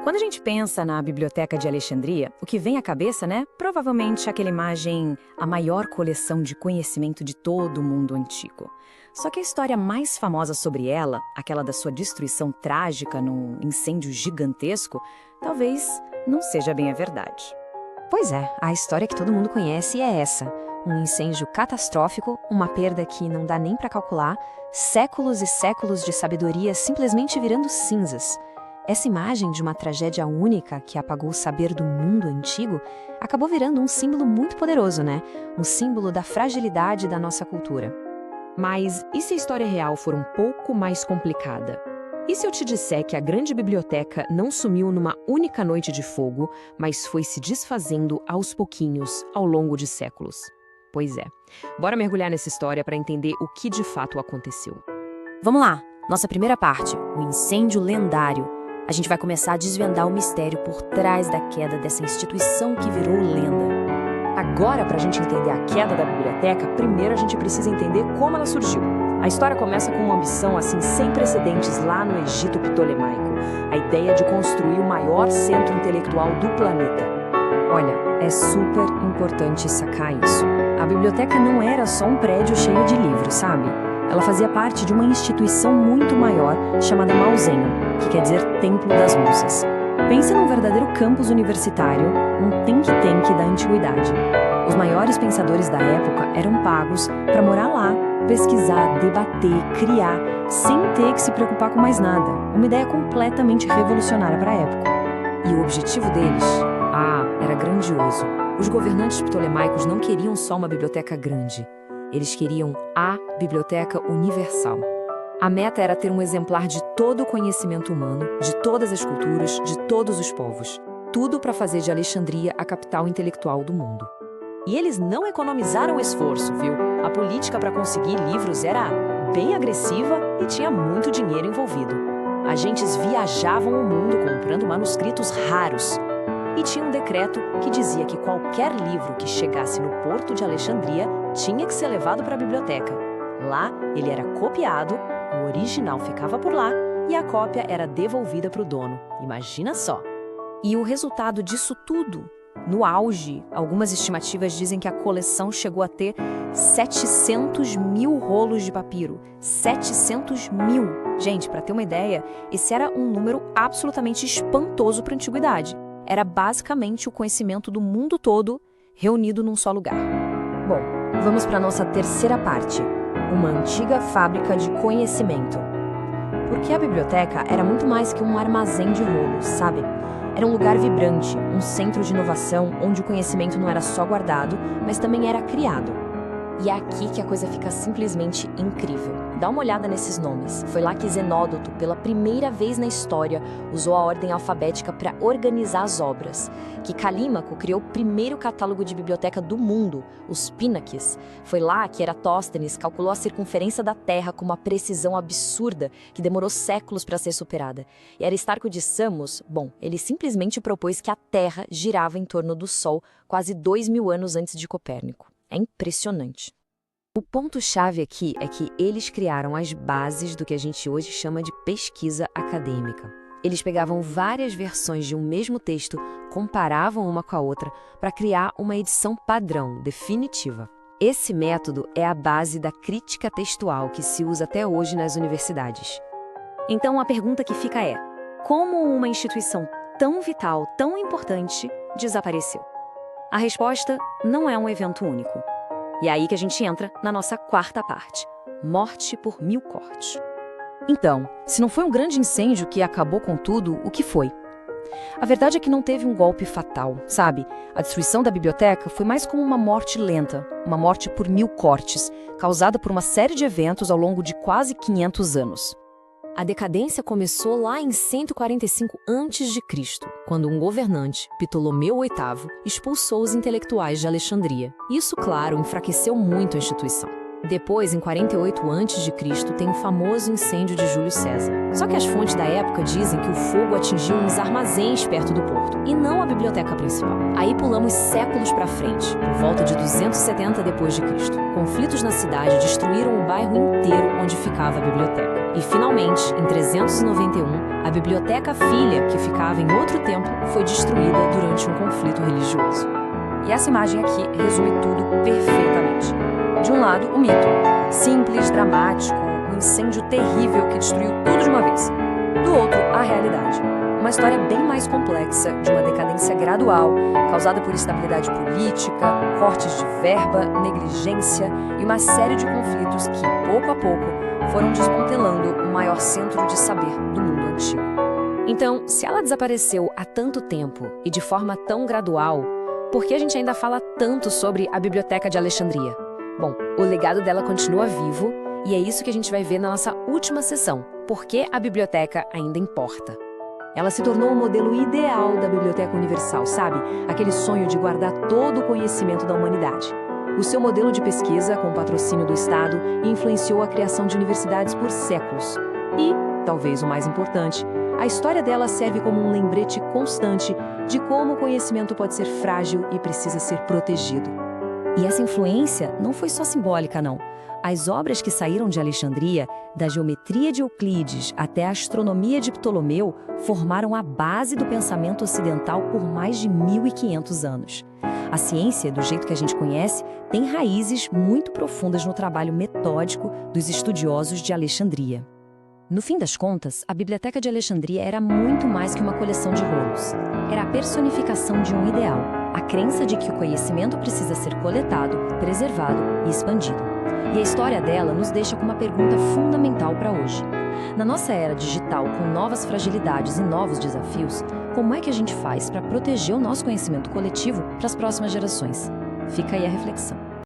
Quando a gente pensa na Biblioteca de Alexandria, o que vem à cabeça, né? Provavelmente aquela imagem, a maior coleção de conhecimento de todo o mundo antigo. Só que a história mais famosa sobre ela, aquela da sua destruição trágica num incêndio gigantesco, talvez não seja bem a verdade. Pois é, a história que todo mundo conhece é essa. Um incêndio catastrófico, uma perda que não dá nem para calcular, séculos e séculos de sabedoria simplesmente virando cinzas. Essa imagem de uma tragédia única que apagou o saber do mundo antigo acabou virando um símbolo muito poderoso, né? Um símbolo da fragilidade da nossa cultura. Mas e se a história real for um pouco mais complicada? E se eu te disser que a grande biblioteca não sumiu numa única noite de fogo, mas foi se desfazendo aos pouquinhos ao longo de séculos? Pois é. Bora mergulhar nessa história para entender o que de fato aconteceu. Vamos lá, nossa primeira parte, o incêndio lendário. A gente vai começar a desvendar o mistério por trás da queda dessa instituição que virou lenda. Agora, para a gente entender a queda da biblioteca, primeiro a gente precisa entender como ela surgiu. A história começa com uma ambição assim sem precedentes lá no Egito Ptolemaico, a ideia de construir o maior centro intelectual do planeta. Olha, é super importante sacar isso. A biblioteca não era só um prédio cheio de livros, sabe? Ela fazia parte de uma instituição muito maior chamada Mausoleum, que quer dizer Templo das Musas. Pensa num verdadeiro campus universitário, um think tank da antiguidade. Os maiores pensadores da época eram pagos para morar lá, pesquisar, debater, criar, sem ter que se preocupar com mais nada. Uma ideia completamente revolucionária para a época. E o objetivo deles? Era grandioso. Os governantes ptolemaicos não queriam só uma biblioteca grande. Eles queriam a Biblioteca Universal. A meta era ter um exemplar de todo o conhecimento humano, de todas as culturas, de todos os povos. Tudo para fazer de Alexandria a capital intelectual do mundo. E eles não economizaram esforço, viu? A política para conseguir livros era bem agressiva e tinha muito dinheiro envolvido. Agentes viajavam o mundo comprando manuscritos raros. E tinha um decreto que dizia que qualquer livro que chegasse no porto de Alexandria tinha que ser levado para a biblioteca. Lá, ele era copiado, o original ficava por lá e a cópia era devolvida para o dono. Imagina só! E o resultado disso tudo? No auge, algumas estimativas dizem que a coleção chegou a ter 700 mil rolos de papiro. 700 mil! Gente, para ter uma ideia, esse era um número absolutamente espantoso para a antiguidade. Era basicamente o conhecimento do mundo todo reunido num só lugar. Bom, vamos para a nossa terceira parte, uma antiga fábrica de conhecimento. Porque a biblioteca era muito mais que um armazém de rolos, sabe? Era um lugar vibrante, um centro de inovação onde o conhecimento não era só guardado, mas também era criado. E é aqui que a coisa fica simplesmente incrível. Dá uma olhada nesses nomes. Foi lá que Zenódoto, pela primeira vez na história, usou a ordem alfabética para organizar as obras. Que Calímaco criou o primeiro catálogo de biblioteca do mundo, os Pínaques. Foi lá que Eratóstenes calculou a circunferência da Terra com uma precisão absurda que demorou séculos para ser superada. E Aristarco de Samos, ele simplesmente propôs que a Terra girava em torno do Sol quase 2000 anos antes de Copérnico. É impressionante. O ponto-chave aqui é que eles criaram as bases do que a gente hoje chama de pesquisa acadêmica. Eles pegavam várias versões de um mesmo texto, comparavam uma com a outra para criar uma edição padrão, definitiva. Esse método é a base da crítica textual que se usa até hoje nas universidades. Então a pergunta que fica é: como uma instituição tão vital, tão importante, desapareceu? A resposta não é um evento único. E é aí que a gente entra na nossa quarta parte, morte por 1000 cortes. Então, se não foi um grande incêndio que acabou com tudo, o que foi? A verdade é que não teve um golpe fatal, sabe? A destruição da biblioteca foi mais como uma morte lenta, uma morte por 1000 cortes, causada por uma série de eventos ao longo de quase 500 anos. A decadência começou lá em 145 a.C., quando um governante, Ptolomeu VIII, expulsou os intelectuais de Alexandria. Isso, claro, enfraqueceu muito a instituição. Depois, em 48 a.C., tem o famoso incêndio de Júlio César. Só que as fontes da época dizem que o fogo atingiu uns armazéns perto do porto, e não a biblioteca principal. Aí pulamos séculos para frente, por volta de 270 d.C. Conflitos na cidade destruíram o bairro inteiro onde ficava a biblioteca. E, finalmente, em 391, a biblioteca filha, que ficava em outro templo, foi destruída durante um conflito religioso. E essa imagem aqui resume tudo perfeitamente. De um lado, o mito. Simples, dramático, um incêndio terrível que destruiu tudo de uma vez. Do outro, a realidade. Uma história bem mais complexa, de uma decadência gradual, causada por instabilidade política, cortes de verba, negligência e uma série de conflitos que, pouco a pouco, foram desmantelando o maior centro de saber do mundo antigo. Então, se ela desapareceu há tanto tempo e de forma tão gradual, por que a gente ainda fala tanto sobre a Biblioteca de Alexandria? Bom, o legado dela continua vivo e é isso que a gente vai ver na nossa última sessão, por que a biblioteca ainda importa. Ela se tornou o modelo ideal da Biblioteca Universal, sabe? Aquele sonho de guardar todo o conhecimento da humanidade. O seu modelo de pesquisa, com o patrocínio do Estado, influenciou a criação de universidades por séculos. E, talvez o mais importante, a história dela serve como um lembrete constante de como o conhecimento pode ser frágil e precisa ser protegido. E essa influência não foi só simbólica, não. As obras que saíram de Alexandria, da geometria de Euclides até a astronomia de Ptolomeu, formaram a base do pensamento ocidental por mais de 1.500 anos. A ciência, do jeito que a gente conhece, tem raízes muito profundas no trabalho metódico dos estudiosos de Alexandria. No fim das contas, a Biblioteca de Alexandria era muito mais que uma coleção de rolos. Era a personificação de um ideal, a crença de que o conhecimento precisa ser coletado, preservado e expandido. E a história dela nos deixa com uma pergunta fundamental para hoje. Na nossa era digital, com novas fragilidades e novos desafios, como é que a gente faz para proteger o nosso conhecimento coletivo para as próximas gerações? Fica aí a reflexão.